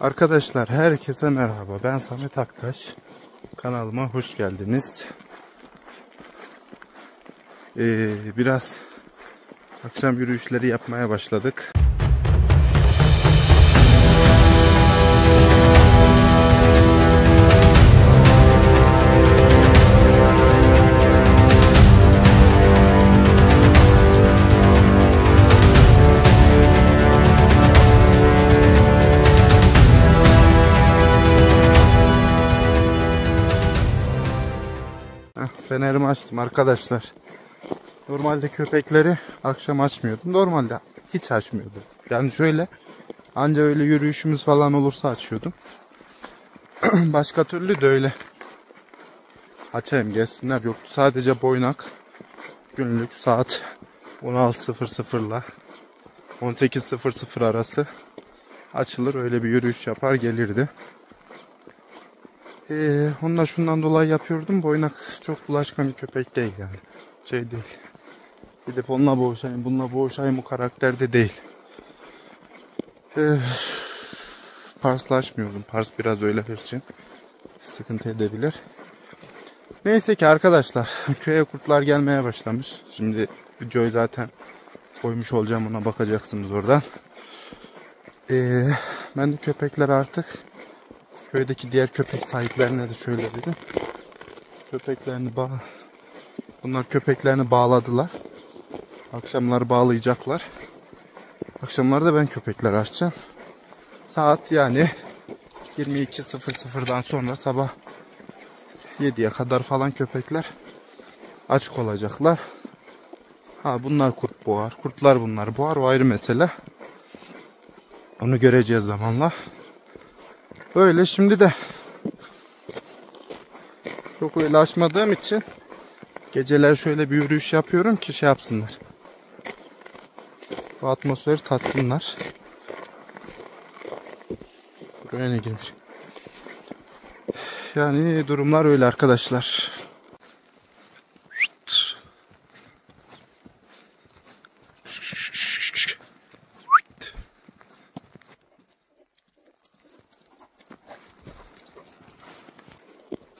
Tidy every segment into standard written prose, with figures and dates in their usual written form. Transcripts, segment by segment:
Arkadaşlar herkese merhaba. Ben Samet Aktaş. Kanalıma hoş geldiniz. Biraz akşam yürüyüşleri yapmaya başladık. Fenerimi açtım arkadaşlar. Normalde köpekleri akşam açmıyordum. Normalde hiç açmıyordum. Yani şöyle anca öyle yürüyüşümüz falan olursa açıyordum. Başka türlü de öyle açayım gelsinler yoktu. Sadece boynak günlük saat 16.00 ile 18.00 arası açılır. Öyle bir yürüyüş yapar gelirdi. Ondan şundan dolayı yapıyordum. Boynak çok bulaşkan bir köpek değil yani. Şey değil. Gidip onunla boğuşayım, bununla boğuşayım o karakterde değil. Parslaşmıyordum. Pars biraz öyle hırçın. Sıkıntı edebilir. Neyse ki arkadaşlar. Köye kurtlar gelmeye başlamış. Şimdi videoyu zaten koymuş olacağım. Ona bakacaksınız oradan. Ben de köpekler artık köydeki diğer köpek sahiplerine de şöyle dedim. Bunlar köpeklerini bağladılar. Akşamları bağlayacaklar. Akşamları da ben köpekler açacağım. Saat yani 22.00'dan sonra sabah 7'ye kadar falan köpekler açık olacaklar. Bunlar kurt boğar. Kurtlar bunlar boğar. O ayrı mesele. Onu göreceğiz zamanla. Böyle şimdi de çok öyle açmadığım için geceler şöyle bir yürüyüş yapıyorum ki şey yapsınlar. Bu atmosferi tatsınlar. Buraya ne girmiş? Yani durumlar öyle arkadaşlar.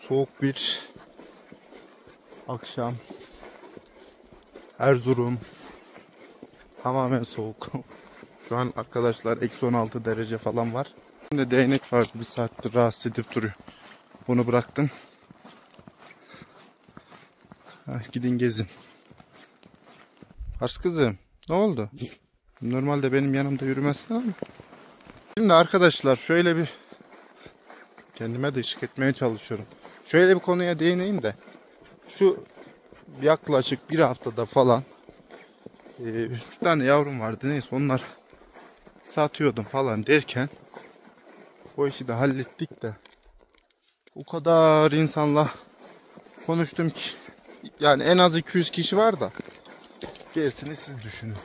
Soğuk bir akşam. Erzurum. Tamamen soğuk. Şu an arkadaşlar -16 derece falan var. Şimdi değnek var. Bir saattir rahatsız edip duruyor. Bunu bıraktım. Gidin gezin. Pars kızım. Ne oldu? Normalde benim yanımda yürümezsin ama. Şimdi arkadaşlar şöyle bir kendime de ışık etmeye çalışıyorum. Şöyle bir konuya değineyim de. Şu yaklaşık bir haftada falan 3 tane yavrum vardı. Neyse onlar satıyordum falan derken o işi de hallettik de o kadar insanla konuştum ki yani en az 200 kişi var da gerisini siz düşünün.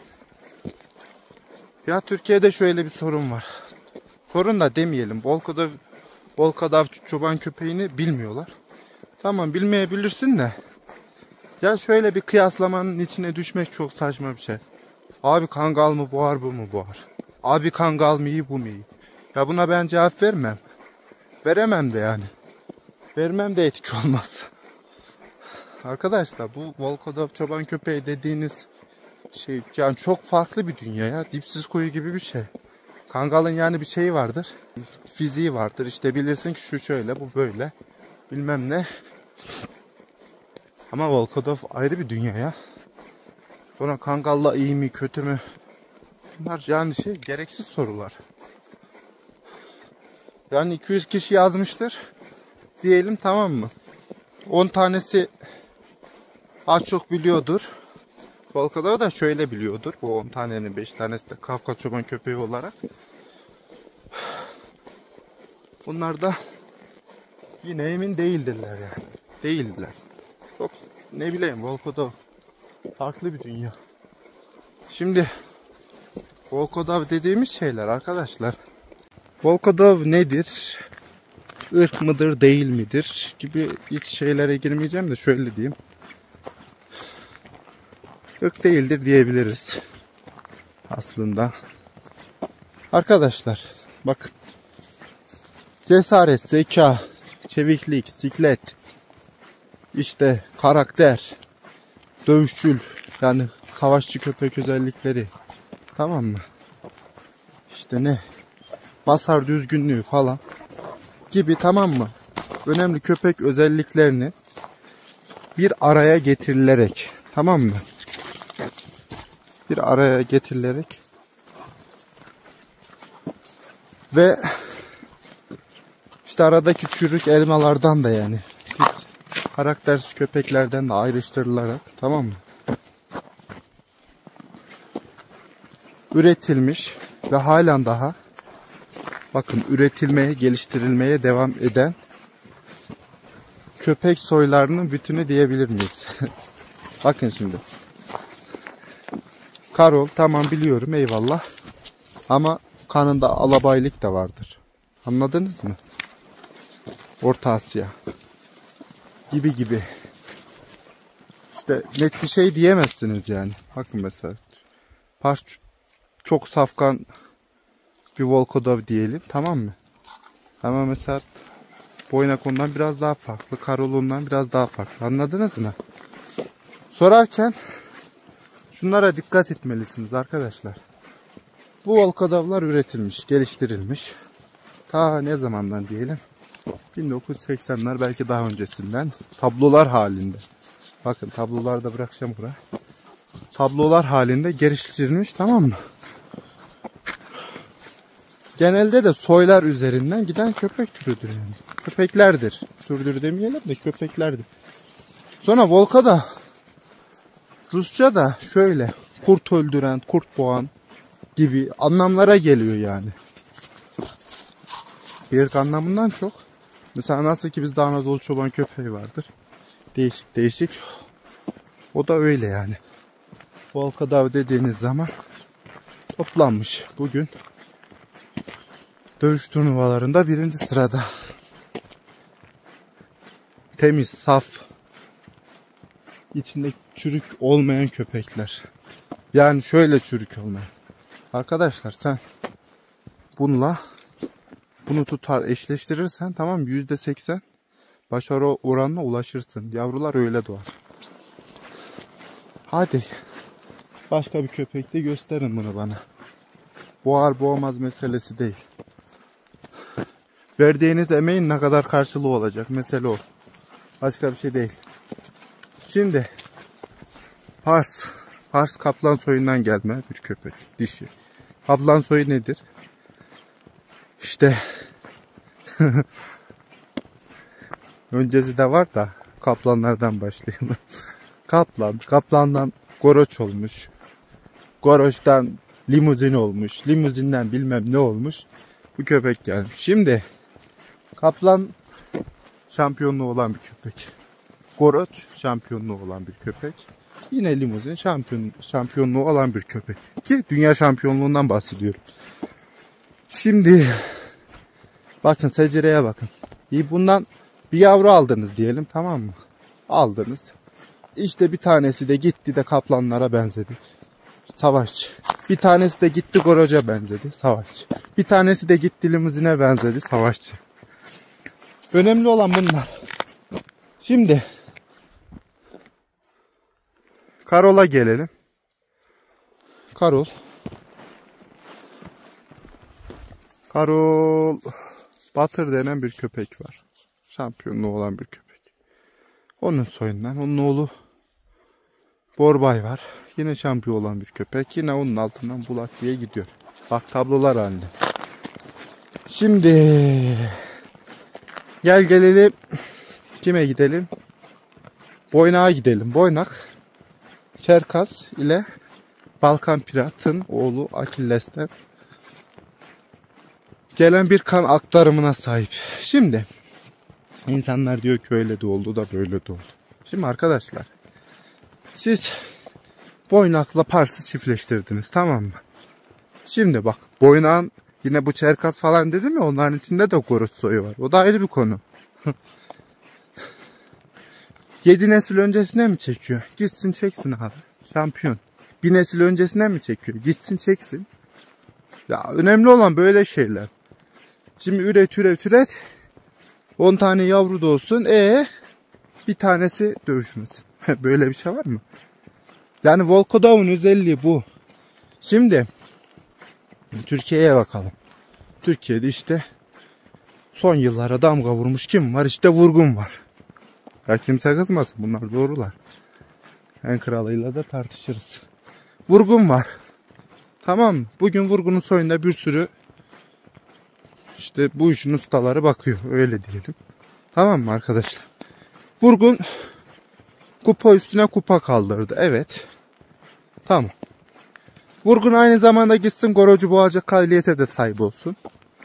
Ya Türkiye'de şöyle bir sorun var. Sorun da demeyelim. Volkodав çoban köpeğini bilmiyorlar. Tamam bilmeyebilirsin de ya şöyle bir kıyaslamanın içine düşmek çok saçma bir şey. Abi kangal mı boğar bu mu boğar? Abi kangal mı iyi bu mu iyi? Ya buna ben cevap vermem. Veremem de yani. Vermem de etik olmaz. Arkadaşlar bu Volkodав çoban köpeği dediğiniz şey yani çok farklı bir dünya ya. Dipsiz kuyu gibi bir şey. Kangalın yani bir şeyi vardır. Fiziği vardır. İşte bilirsin ki şu şöyle bu böyle. Bilmem ne. Ama Volkodав ayrı bir dünya ya. Sonra Kangal'la iyi mi kötü mü? Bunlar yani gereksiz sorular. Yani 200 kişi yazmıştır. Diyelim tamam mı? 10 tanesi az çok biliyordur. Volkodav'ı da şöyle biliyordur. Bu 10 tanenin 5 tanesi de Kafkas çoban köpeği olarak. Bunlar da yine emin değildirler yani. Değildiler. Çok ne bileyim Volkodав farklı bir dünya. Şimdi Volkodав dediğimiz şeyler arkadaşlar. Volkodав nedir? Irk mıdır değil midir gibi hiç şeylere girmeyeceğim de şöyle diyeyim. Irk değildir diyebiliriz. Aslında. Arkadaşlar bakın cesaret, zeka, çeviklik, siklet, işte karakter, dövüşçül, yani savaşçı köpek özellikleri, tamam mı? İşte ne? Basar düzgünlüğü falan gibi, tamam mı? Önemli köpek özelliklerini bir araya getirilerek, tamam mı? Bir araya getirilerek ve işte aradaki çürük elmalardan da, yani karaktersiz köpeklerden de ayrıştırılarak, tamam mı? Üretilmiş ve halen daha, bakın, üretilmeye, geliştirilmeye devam eden köpek soylarının bütünü diyebilir miyiz? Bakın şimdi. Karol, tamam, biliyorum, eyvallah. Ama kanında alabaylık da vardır. Anladınız mı? Orta Asya. Gibi gibi. İşte net bir şey diyemezsiniz yani. Bakın mesela. Pars çok safkan bir Volkodov diyelim, tamam mı? Ama mesela Boynak ondan biraz daha farklı. Karol ondan biraz daha farklı. Anladınız mı? Sorarken şunlara dikkat etmelisiniz arkadaşlar. Bu Volkodovlar üretilmiş, geliştirilmiş. Ta ne zamandan diyelim? 1980'ler, belki daha öncesinden. Tablolar halinde. Bakın, tabloları da bırakacağım buraya. Tablolar halinde geliştirilmiş, tamam mı? Genelde de soylar üzerinden giden köpek türüdür yani. Köpeklerdir. Türdür demeyelim de köpeklerdir. Sonra Volko'da Rusça da şöyle kurt öldüren, kurt boğan gibi anlamlara geliyor yani. Bir anlamından çok. Mesela nasıl ki bizde Anadolu çoban köpeği vardır. Değişik değişik. O da öyle yani. Volkodov dediğiniz zaman toplanmış. Bugün dövüş turnuvalarında 1. sırada. Temiz, saf, içinde çürük olmayan köpekler. Yani şöyle çürük olmayan. Arkadaşlar, sen bunu tutar, eşleştirirsen, tamam, %80 başarı oranına ulaşırsın. Yavrular öyle doğar. Hadi başka bir köpekte gösterin bunu bana. Boğar boğmaz meselesi değil. Verdiğiniz emeğin ne kadar karşılığı olacak, mesele o. Başka bir şey değil. Şimdi Pars kaplan soyundan gelme bir köpek, dişi. Kaplan soyu nedir? İşte öncesi de var da kaplanlardan başlayalım. Kaplandan goroç olmuş. Goroç'tan limuzin olmuş. Limuzinden bilmem ne olmuş. Bu köpek gelmiş. Şimdi kaplan şampiyonluğu olan bir köpek. Goroç şampiyonluğu olan bir köpek. Yine limuzin şampiyonluğu olan bir köpek. Ki dünya şampiyonluğundan bahsediyorum. Şimdi bakın, secereye bakın. İyi, bundan bir yavru aldınız diyelim, tamam mı? Aldınız. İşte bir tanesi de gitti de kaplanlara benzedi. Savaşçı. Bir tanesi de gitti goroca benzedi. Savaşçı. Bir tanesi de gitti limuzine benzedi. Savaşçı. Önemli olan bunlar. Şimdi Karol'a gelelim. Karol Batır denen bir köpek var. Şampiyonluğu olan bir köpek. Onun soyundan. Onun oğlu Borbay var. Yine şampiyon olan bir köpek. Yine onun altından Bulatsi'ye gidiyor. Bak, tablolar halinde. Şimdi gelelim. Kime gidelim? Boynak'a gidelim. Boynak Çerkas ile Balkan Pirat'ın oğlu Akilles'ten gelen bir kan aktarımına sahip. Şimdi insanlar diyor ki öyle de oldu da böyle de oldu. Şimdi arkadaşlar, siz Boynak'la Pars'ı çiftleştirdiniz, tamam mı? Şimdi bak, Boynak'ın yine bu Çerkas falan dedim ya, onların içinde de Goroç soyu var. O da ayrı bir konu. 7 nesil öncesine mi çekiyor? Gitsin çeksin abi. Şampiyon. 1 nesil öncesine mi çekiyor? Gitsin çeksin. Ya önemli olan böyle şeyler. Şimdi üret. 10 tane yavru doğsun. Bir tanesi dövüşmesin. Böyle bir şey var mı? Yani Volkodov'un özelliği bu. Şimdi Türkiye'ye bakalım. Türkiye'de işte son yıllara damga vurmuş kim var? İşte Vurgun var. Ya kimse kızmasın, bunlar doğrular. En kralıyla da tartışırız. Vurgun var. Tamam mı? Bugün Vurgun'un soyunda bir sürü işte bu işin ustaları bakıyor. Öyle diyelim. Tamam mı arkadaşlar? Vurgun kupa üstüne kupa kaldırdı. Evet. Tamam. Vurgun aynı zamanda gitsin Gorocu boğacak kabiliyete de sahip olsun.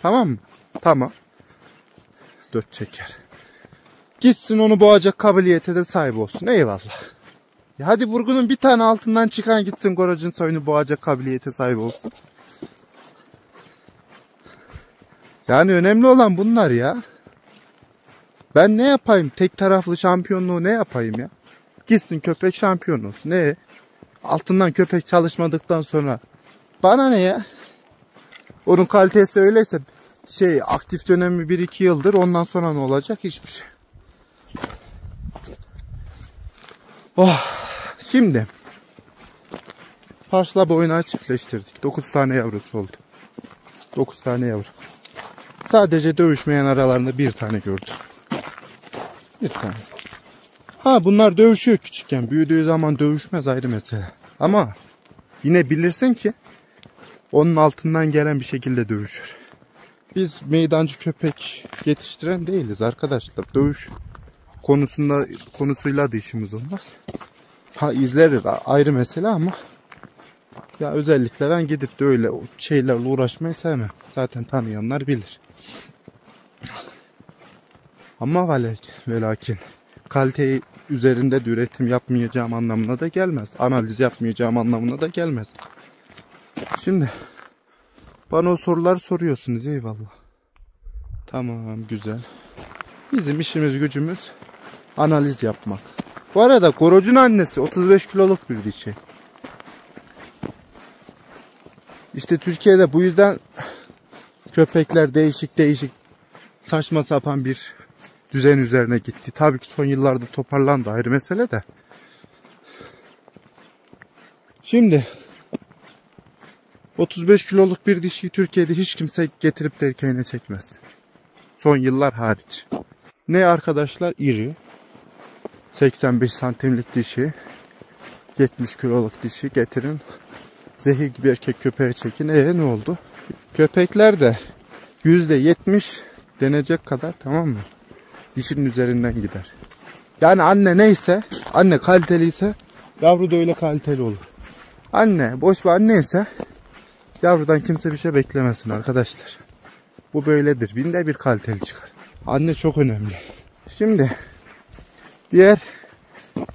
Tamam mı? Tamam. 4 çeker. Gitsin onu boğacak kabiliyete de sahip olsun. Eyvallah. Ya hadi Vurgun'un bir tane altından çıkan gitsin Gorocu'nun soyunu boğacak kabiliyete sahip olsun. Yani önemli olan bunlar ya. Ben ne yapayım? Tek taraflı şampiyonluğu ne yapayım ya? Gitsin köpek şampiyon olsun. Ne? Altından köpek çalışmadıktan sonra bana ne ya? Onun kalitesi öyleyse aktif dönemi 1-2 yıldır, ondan sonra ne olacak? Hiçbir şey. Şimdi Parsla boynağı çiftleştirdik. 9 tane yavrusu oldu. 9 tane yavru. Sadece dövüşmeyen aralarında bir tane gördüm. Bir tane. Bunlar dövüşüyor küçükken. Büyüdüğü zaman dövüşmez, ayrı mesele. Ama yine bilirsin ki onun altından gelen bir şekilde dövüşür. Biz meydancı köpek yetiştiren değiliz arkadaşlar. Dövüş konusuyla da işimiz olmaz. İzleriz, ayrı mesele ama ya özellikle ben gidip de öyle şeylerle uğraşmayı sevmem. Zaten tanıyanlar bilir. Ama ve lakin kaliteyi üzerinde de üretim yapmayacağım anlamına da gelmez. Analiz yapmayacağım anlamına da gelmez. Şimdi bana o soruları soruyorsunuz, eyvallah. Tamam, güzel. Bizim işimiz gücümüz analiz yapmak. Bu arada Gorocu'nun annesi 35 kiloluk bir dişi. İşte Türkiye'de bu yüzden köpekler değişik saçma sapan bir düzen üzerine gitti. Tabii ki son yıllarda toparlandı, ayrı mesele de. Şimdi 35 kiloluk bir dişiyi Türkiye'de hiç kimse getirip de erkeğine çekmez. Son yıllar hariç. Ne arkadaşlar? İri. 85 santimlik dişi. 70 kiloluk dişi getirin. Zehir gibi erkek köpeğe çekin. Ne oldu? Köpekler de %70 denecek kadar, tamam mı? Dişinin üzerinden gider. Yani anne neyse, anne kaliteliyse yavru da öyle kaliteli olur. Anne boş bir anne ise yavrudan kimse bir şey beklemesin arkadaşlar. Bu böyledir. Binde bir kaliteli çıkar. Anne çok önemli. Şimdi diğer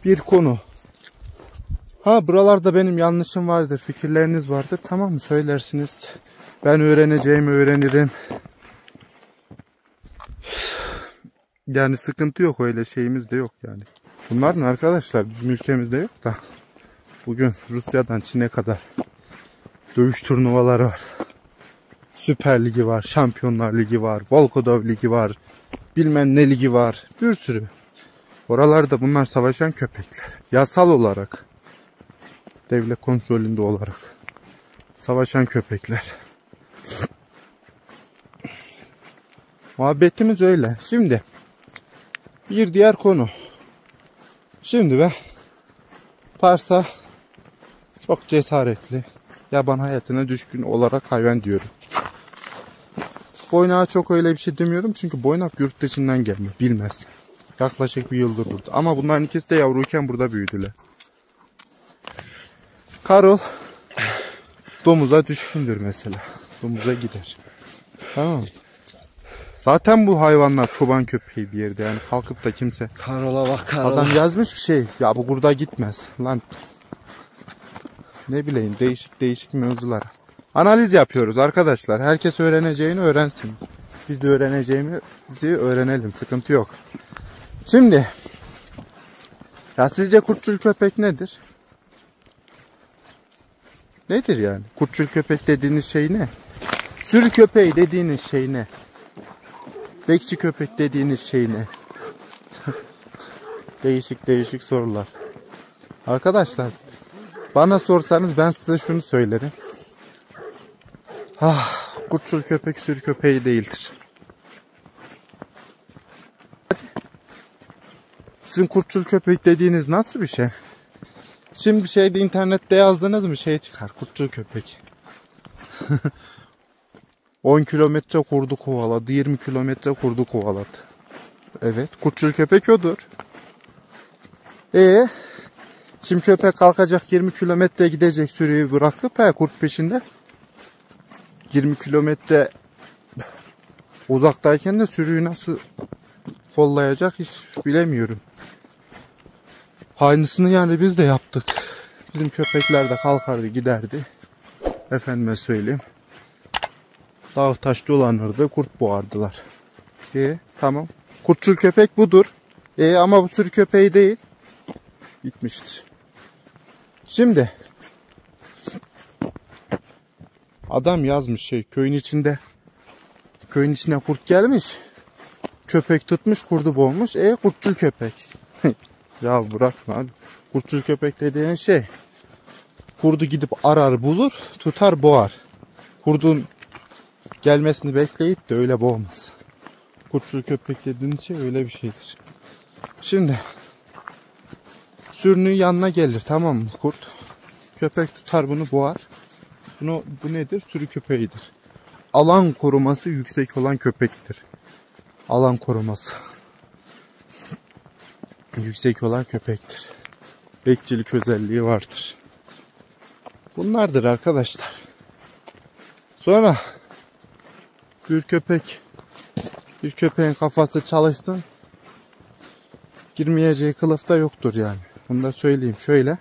bir konu. Buralarda benim yanlışım vardır, fikirleriniz vardır. Tamam mı? Söylersiniz. Ben öğreneceğimi öğrenirim. Yani sıkıntı yok, öyle şeyimiz de yok yani. Bunların arkadaşlar bizim ülkemizde yok da. Bugün Rusya'dan Çin'e kadar dövüş turnuvaları var. Süper Ligi var, Şampiyonlar Ligi var, Volkodov Ligi var, bilmem ne ligi var, bir sürü. Oralarda bunlar savaşan köpekler. Yasal olarak, devlet kontrolünde olarak savaşan köpekler. Muhabbetimiz öyle. Şimdi bir diğer konu. Şimdi ben Pars'a çok cesaretli, yaban hayatına düşkün olarak hayvan diyorum. Boynağa çok öyle bir şey demiyorum çünkü boynak yurt dışından gelmiyor, bilmez. Yaklaşık bir yıldır burada. Ama bunların ikisi de yavruyken burada büyüdüler. Karol domuza düşkündür mesela. Domuza gider. Tamam mı? Zaten bu hayvanlar çoban köpeği bir yerde, yani kalkıp da kimse. Karola bak, Karola. Adam yazmış ki ya bu burada gitmez lan. Ne bileyim, değişik mevzular. Analiz yapıyoruz arkadaşlar. Herkes öğreneceğini öğrensin. Biz de öğreneceğimizi öğrenelim. Sıkıntı yok. Şimdi ya sizce kurtçul köpek nedir? Nedir yani? Kurtçul köpek dediğiniz şey ne? Sürü köpeği dediğiniz şey ne? Bekçi köpek dediğiniz şey ne? Değişik sorular. Arkadaşlar, bana sorsanız ben size şunu söylerim. Kurtçul köpek sürü köpeği değildir. Sizin kurtçul köpek dediğiniz nasıl bir şey? Şimdi şeyde internette yazdınız mı şey çıkar, kurtçul köpek. 10 kilometre kurdu kovaladı, 20 kilometre kurdu kovaladı. Evet, kurtçul köpek odur. Şimdi köpek kalkacak 20 kilometre gidecek, sürüyü bırakıp kurt peşinde. 20 kilometre uzaktayken de sürüyü nasıl kollayacak hiç bilemiyorum. Aynısını yani biz de yaptık. Bizim köpekler de kalkardı giderdi. Efendime söyleyeyim. Dağ taş dolanırdı, kurt boğardılar. Tamam. Kurtçul köpek budur. Ama bu sürü köpeği değil. Bitmiştir. Şimdi adam yazmış köyün içinde. Köyün içine kurt gelmiş. Köpek tutmuş, kurdu boğmuş. Kurtçul köpek. Ya bırakma abi. Kurtçul köpek dediğin şey, kurdu gidip arar bulur, tutar boğar. Kurdun gelmesini bekleyip de öyle boğmaz. Kurtçul köpek dediğin şey öyle bir şeydir. Şimdi sürünün yanına gelir, tamam mı kurt? Köpek tutar bunu boğar. Bu nedir? Sürü köpeğidir. Alan koruması yüksek olan köpektir. Alan koruması yüksek olan köpektir. Bekçilik özelliği vardır. Bunlardır arkadaşlar. Sonra bir köpeğin kafası çalışsın, girmeyeceği kılıfta yoktur yani. Bunu da söyleyeyim şöyle.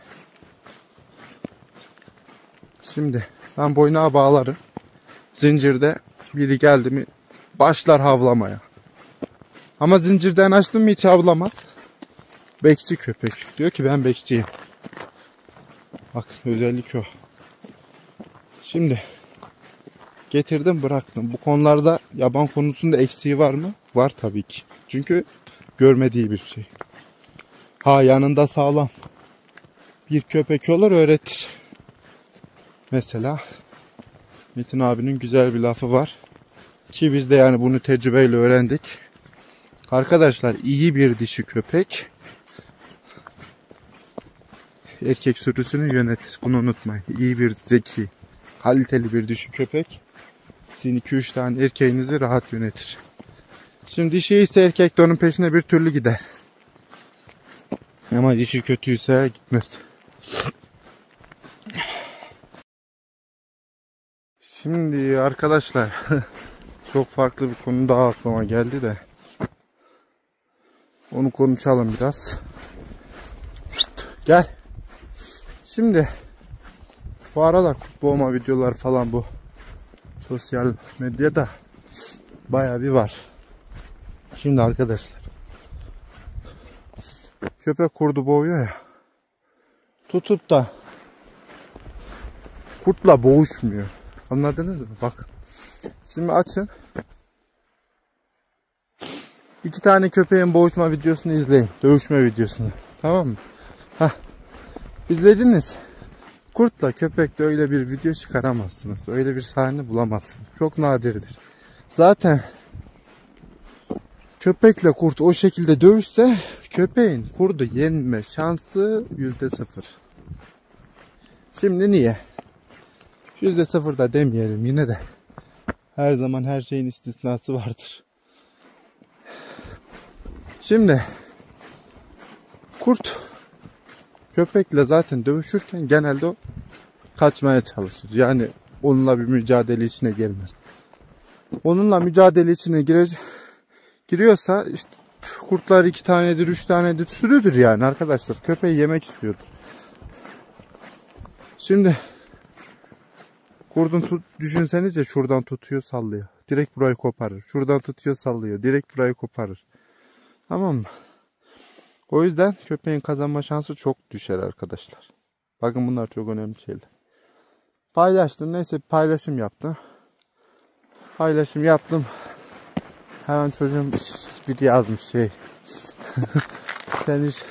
Şimdi ben boyuna bağlarım. Zincirde biri geldi mi başlar havlamaya. Ama zincirden açtım mı hiç havlamaz. Bekçi köpek. Diyor ki ben bekçiyim. Bak özellik o. Şimdi getirdim bıraktım. Bu konularda yaban konusunda eksiği var mı? Var tabii ki. Çünkü görmediği bir şey. Yanında sağlam bir köpek olur öğretir. Mesela Metin abinin güzel bir lafı var. Ki biz de yani bunu tecrübeyle öğrendik. Arkadaşlar iyi bir dişi köpek erkek sürüsünü yönetir. Bunu unutmayın. İyi bir zeki, kaliteli bir dişi köpek sizin 2-3 tane erkeğinizi rahat yönetir. Şimdi dişi ise erkek de onun peşine bir türlü gider. Ama dişi kötüyse gitmez. Şimdi arkadaşlar çok farklı bir konu daha aklıma geldi de onu konuşalım biraz. Gel. Şimdi bu aralar kurt boğma videolar falan bu sosyal medyada bayağı bir var. Şimdi arkadaşlar köpek kurdu boğuyor ya, tutup da kurtla boğuşmuyor. Anladınız mı? Bakın. Şimdi açın. 2 tane köpeğin boğuşma videosunu izleyin. Dövüşme videosunu. Tamam mı? İzlediniz. Kurtla köpekle öyle bir video çıkaramazsınız. Öyle bir sahne bulamazsınız. Çok nadirdir. Zaten köpekle kurt o şekilde dövüşse köpeğin kurdu yenme şansı %0. Şimdi niye? %0 da demeyelim yine de. Her zaman her şeyin istisnası vardır. Şimdi kurt köpekle zaten dövüşürken genelde o kaçmaya çalışır. Yani onunla bir mücadele içine girmez. Onunla mücadele içine giriyorsa işte kurtlar 2 tanedir, 3 tanedir sürüdür yani arkadaşlar. Köpeği yemek istiyordur. Şimdi kurdun düşünsenize şuradan tutuyor sallıyor. Direkt burayı koparır. Şuradan tutuyor sallıyor. Direkt burayı koparır. Tamam mı? O yüzden köpeğin kazanma şansı çok düşer arkadaşlar. Bakın bunlar çok önemli şeyler. Paylaştım. Neyse paylaşım yaptım. Hemen çocuğum bir yazmış şey. Sen hiç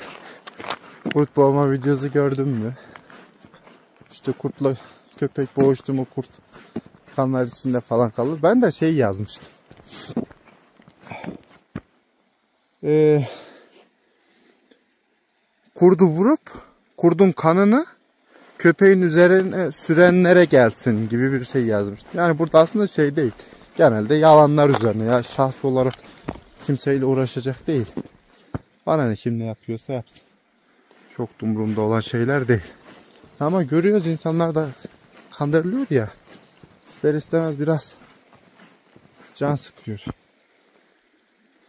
kurt boğma videosu gördün mü? İşte kurtla köpek boğuştu mu kurt kanlar içinde falan kalır. Ben de şey yazmıştım. Kurdu vurup kurdun kanını köpeğin üzerine sürenlere gelsin gibi bir şey yazmıştım. Yani burada aslında şey değil. Genelde yalanlar üzerine ya, şahs olarak kimseyle uğraşacak değil. Bana ne, kim ne yapıyorsa yapsın. Çok umurumda olan şeyler değil. Ama görüyoruz, insanlar da kandırılıyor ya. İster istemez biraz can sıkıyor.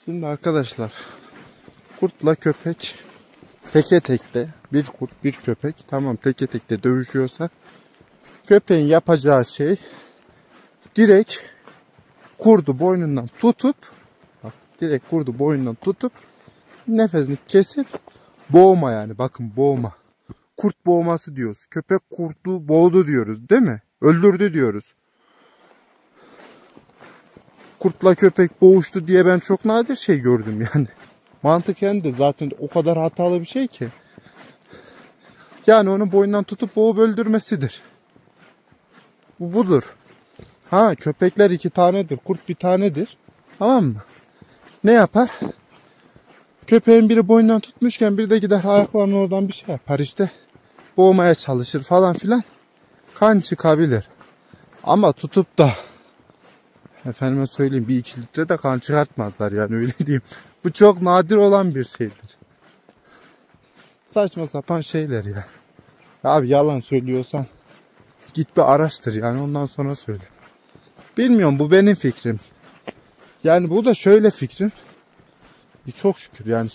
Şimdi arkadaşlar, kurtla köpek teke tekte, bir kurt bir köpek tamam teke tekte dövüşüyorsa köpeğin yapacağı şey direkt kurdu boynundan tutup, bak, direkt kurdu boynundan tutup nefesini kesip boğma, yani bakın boğma. Kurt boğması diyoruz. Köpek kurtu boğdu diyoruz değil mi? Öldürdü diyoruz. Kurtla köpek boğuştu diye ben çok nadir şey gördüm yani. Mantıken de zaten o kadar hatalı bir şey ki. Yani onu boynundan tutup boğup öldürmesidir. Bu budur. Ha, köpekler 2 tanedir, kurt 1 tanedir. Tamam mı? Ne yapar? Köpeğin biri boynundan tutmuşken biri de gider ayaklarının oradan bir şey yapar işte. Boğmaya çalışır falan filan. Kan çıkabilir. Ama tutup da efendime söyleyeyim 1-2 litre de kan çıkartmazlar yani, öyle diyeyim. Bu çok nadir olan bir şeydir. Saçma sapan şeyler ya. Abi yalan söylüyorsan git bir araştır yani, ondan sonra söyle. Bilmiyorum, bu benim fikrim. Yani bu da şöyle fikrim. Çok şükür yani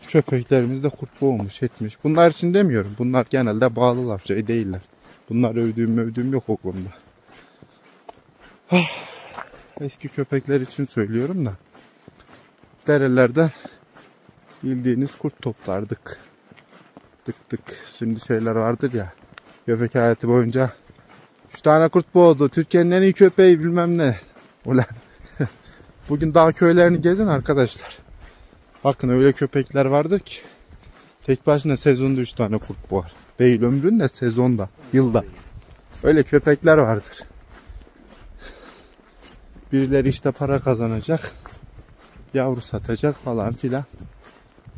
köpeklerimiz de kurt boğmuş etmiş. Bunlar için demiyorum. Bunlar genelde bağlılar, şey değiller. Bunlar övdüğüm yok o konuda. Eski köpekler için söylüyorum da. Derelerden bildiğiniz kurt toplardık. Tık tık. Şimdi şeyler vardır ya. Köpek hayatı boyunca 3 tane kurt boğdu. Türkiye'nin en iyi köpeği bilmem ne. Ulan. Bugün dağ köylerini gezin arkadaşlar. Bakın öyle köpekler vardır ki tek başına sezonda 3 tane kurt boğar. Değil ömründe, sezonda, yılda. Öyle köpekler vardır. Birileri işte para kazanacak, yavru satacak falan filan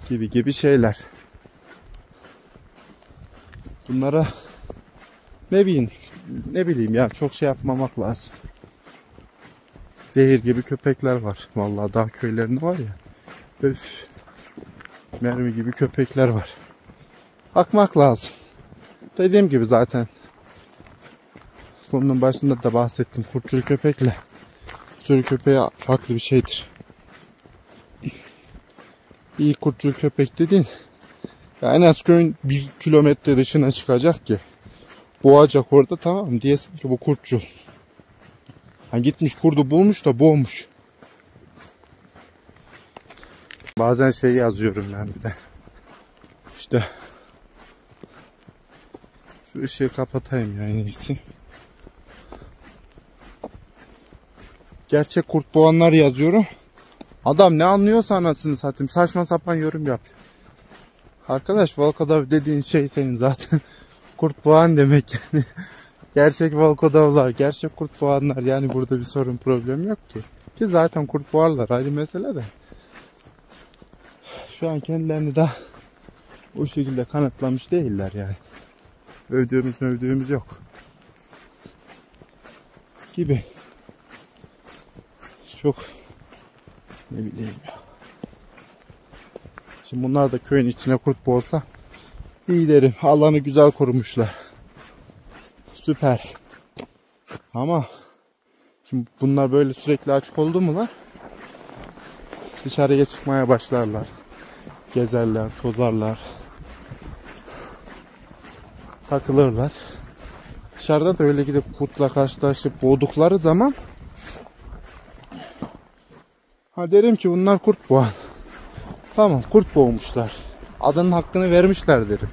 gibi şeyler. Bunlara ne bileyim ya, çok şey yapmamak lazım. Zehir gibi köpekler var. Vallahi dağ köylerinde var ya. Öf. Mermi gibi köpekler var. Bakmak lazım. Dediğim gibi zaten konunun başında da bahsettim. Kurtçul köpekle sürü köpeği farklı bir şeydir. İyi kurtçul köpek dediğin ya en az köyün 1 kilometre dışına çıkacak ki boğacak orada, tamam mı? Diyesin ki bu kurtçul. Yani gitmiş kurdu bulmuş da boğmuş. Bazen şey yazıyorum ben bir de. İşte şu ışığı kapatayım ya en iyisi. Gerçek kurt boğanlar yazıyorum. Adam ne anlıyorsa anasını satayım, saçma sapan yorum yapıyor. Arkadaş, Volkodov dediğin şey senin zaten kurt boğan demek yani. Gerçek Volkodovlar, gerçek kurt boğanlar, yani burada bir sorun problem yok ki. Ki zaten kurt boğarlar ayrı mesele de. Şu an kendilerini daha o şekilde kanıtlamış değiller yani. Övdüğümüz yok. Gibi. Çok ne bileyim ya. Şimdi bunlar da köyün içine kurt boğsa iyi derim. Alanı güzel korumuşlar. Süper. Ama şimdi bunlar böyle sürekli açık oldu mu lan? Dışarıya çıkmaya başlarlar. Gezerler, tozarlar. Takılırlar. Dışarıda da öyle gidip kurtla karşılaşıp boğdukları zaman ha derim ki bunlar kurt boğan. Tamam, kurt boğmuşlar. Adının hakkını vermişler derim.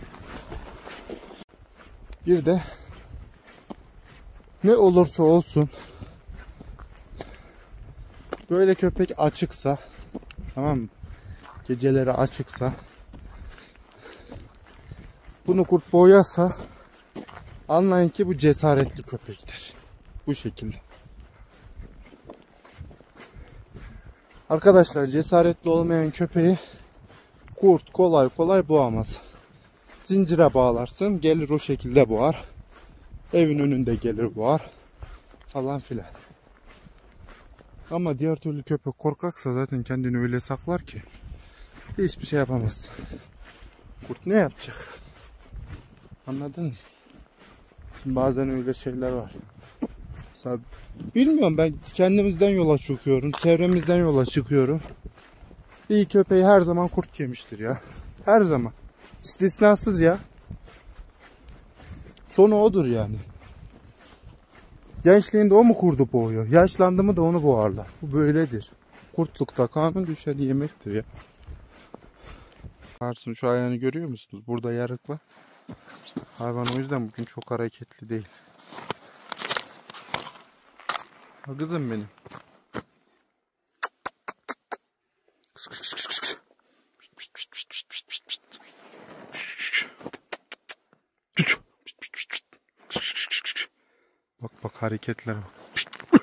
Bir de ne olursa olsun Böyle köpek açıksa, tamam mı? Geceleri açıksa, bunu kurt boğarsa anlayın ki bu cesaretli köpektir. Bu şekilde. Arkadaşlar, cesaretli olmayan köpeği kurt kolay kolay boğamaz. Zincire bağlarsın, gelir o şekilde boğar. Evin önünde gelir boğar falan filan. Ama diğer türlü köpek korkaksa zaten kendini öyle saklar ki hiçbir şey yapamaz. Kurt ne yapacak? Anladın mı? Şimdi bazen öyle şeyler var. Mesela bilmiyorum, ben kendimizden yola çıkıyorum. Çevremizden yola çıkıyorum. İyi köpeği her zaman kurt yemiştir ya. Her zaman. İstisnasız ya. Sonu odur yani. Gençliğinde o mu kurdu boğuyor? Yaşlandı mı da onu boğarlar. Bu böyledir. Kurtlukta kanun düşen yemektir ya. Varsın, şu ayağını görüyor musunuz? Burada yarık var. Hayvan o yüzden bugün çok hareketli değil. Ha kızım benim. Bak bak, hareketlere bak.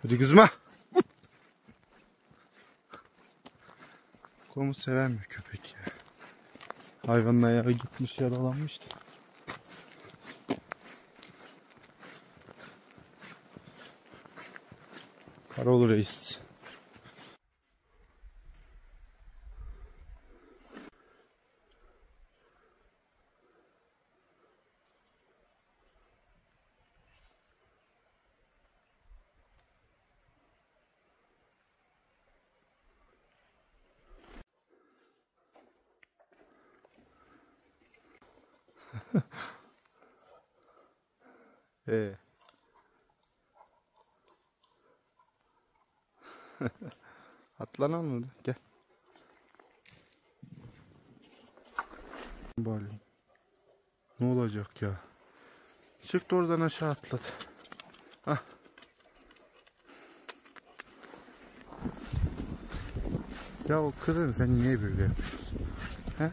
Hadi kızma. Komut sevemiyor köpek ya. Hayvanın ayağı gitmiş, yaralanmıştı. Karolu reis. Atlanan mı? Gel. Bari. Ne olacak ya? Çıktı oradan, aşağı atladı. Hah. Ya o kızım, sen niye böyle yapıyorsun? He?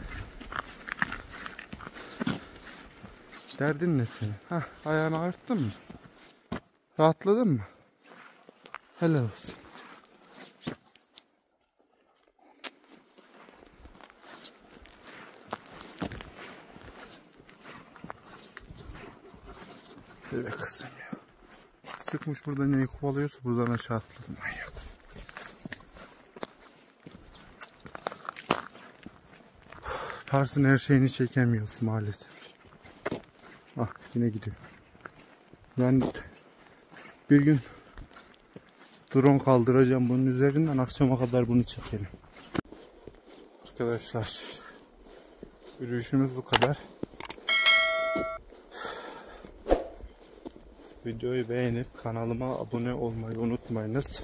Derdin ne senin? Hah, ayağını ağrıttın mı? Rahatladın mı? Helal olsun. Evet kızım ya. Çıkmış burada, neyi kovalıyorsa buradan aşağı atladı manyak. Pars'ın her şeyini çekemiyoruz maalesef. Ah, yine gidiyor. Yani bir gün drone kaldıracağım bunun üzerinden, akşama kadar bunu çekelim. Arkadaşlar, yürüyüşümüz bu kadar. Videoyu beğenip kanalıma abone olmayı unutmayınız.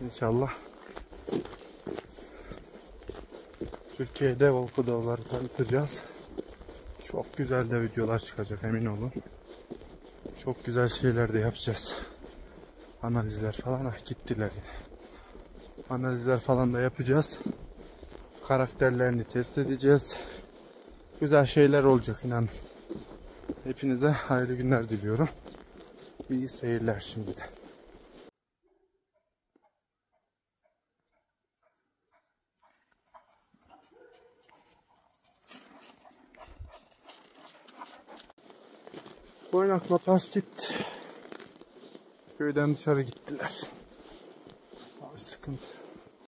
İnşallah Türkiye'de Volkodavları tanıtacağız. Çok güzel de videolar çıkacak, emin olun. Çok güzel şeyler de yapacağız. Analizler falan, gittiler yine. Analizler falan da yapacağız. Karakterlerini test edeceğiz. Güzel şeyler olacak, inanın. Hepinize hayırlı günler diliyorum. İyi seyirler şimdiden. Boynakla Pars gitti. Köyden dışarı gittiler. Abi sıkıntı.